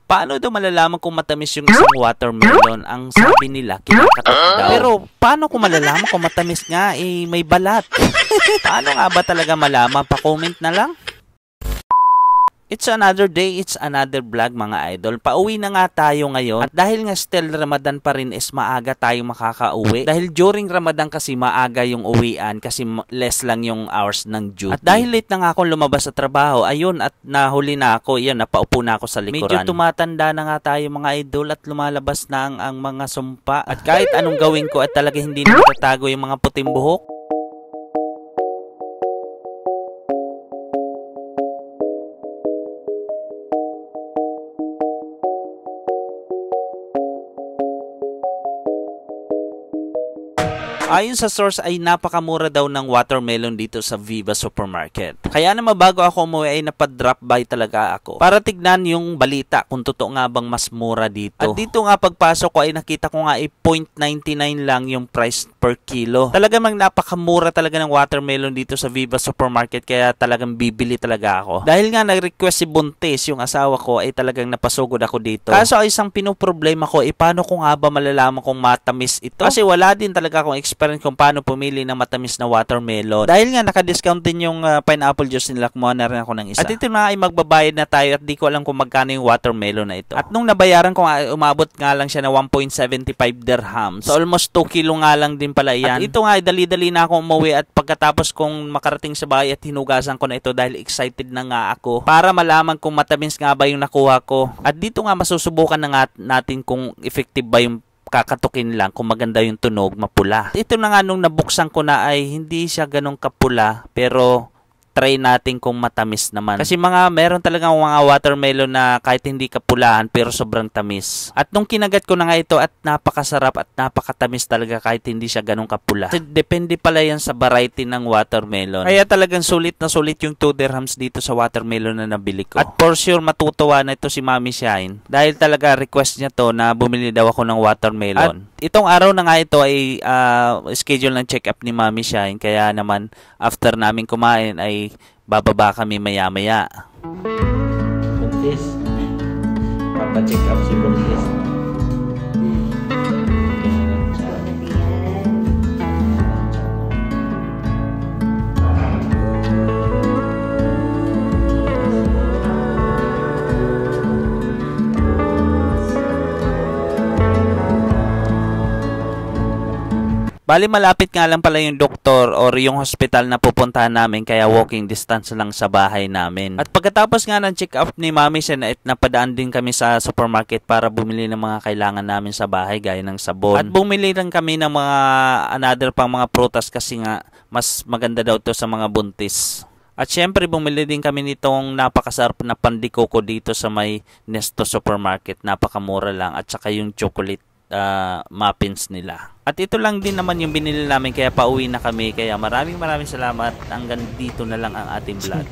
Paano daw malalaman kung matamis yung isang watermelon? Ang sabi nila, kinakatok daw. Pero paano kung malalaman kung matamis nga? Eh, may balat. Paano nga ba talaga malaman? Pa-comment na lang. It's another day, it's another vlog mga idol. Pauwi na nga tayo ngayon. At dahil nga still Ramadan pa rin is maaga tayo makakauwi. Dahil during Ramadan kasi maaga yung uwian kasi less lang yung hours ng duty. At dahil late na nga ako lumabas sa trabaho, ayun at nahuli na ako. Yan, napaupo na ako sa likuran. Medyo tumatanda na nga tayo mga idol at lumalabas na ang mga sumpa. At kahit anong gawin ko at talaga hindi na matatago yung mga puting buhok. Ayon sa source ay napakamura daw ng watermelon dito sa Viva Supermarket. Kaya naman bago ako umuwi ay napadrop by talaga ako para tignan yung balita kung totoo nga bang mas mura dito. At dito nga pagpasok ko ay nakita ko nga ay 0.99 lang yung price per kilo. Talagang napakamura talaga ng watermelon dito sa Viva Supermarket kaya talagang bibili talaga ako. Dahil nga nag-request si Buntis, yung asawa ko, ay talagang napasugod ako dito. Kaso ay isang pinoproblema ko, paano ko nga ba malalaman kung matamis ito? Kasi wala din talaga akong experience kung paano pumili ng matamis na watermelon. Dahil nga naka-discount din yung pineapple juice nila, kumuha na rin ako ng isa. At ito na ay magbabayad na tayo at di ko alam kung magkano yung watermelon na ito. At nung nabayaran ko nga, umabot nga lang siya na 1.75 dirhams. So almost 2 kilo nga lang din pala yan. At ito nga ay dali-dali na ako umuwi at pagkatapos kong makarating sa bahay at hinugasan ko na ito dahil excited na nga ako para malaman kung matamis nga ba yung nakuha ko. At dito nga masusubukan na nga natin kung effective ba yung kakatukin lang kung maganda yung tunog, mapula. Ito na nga nung nabuksan ko na ay hindi siya ganong kapula pero try natin kung matamis naman. Kasi meron talagang mga watermelon na kahit hindi kapulahan pero sobrang tamis. At nung kinagat ko na nga ito at napakasarap at napakatamis talaga kahit hindi siya ganong kapula. Kasi depende pala yan sa variety ng watermelon. Kaya talagang sulit na sulit yung 2 dirhams dito sa watermelon na nabili ko. At for sure matutuwa na ito si Mami Shine. Dahil talaga request niya to na bumili daw ako ng watermelon. At itong araw na nga ito ay schedule ng check-up ni Mami Shine. Kaya naman after namin kumain ay bababa kami maya-maya. Buntis. Papa-check up si Buntis. Bali malapit nga lang pala yung doktor or yung hospital na pupuntahan namin kaya walking distance lang sa bahay namin. At pagkatapos nga ng check-up ni Mami Sinet, napadaan din kami sa supermarket para bumili ng mga kailangan namin sa bahay gaya ng sabon. At bumili lang kami ng mga another pang mga prutas kasi nga mas maganda daw to sa mga buntis. At syempre bumili din kami nitong napakasarap na pandikoko dito sa may Nesto Supermarket. Napakamura lang at saka yung chocolate muffins nila. At ito lang din naman yung binili namin kaya pauwi na kami. Kaya maraming salamat. Hanggang dito na lang ang ating vlog.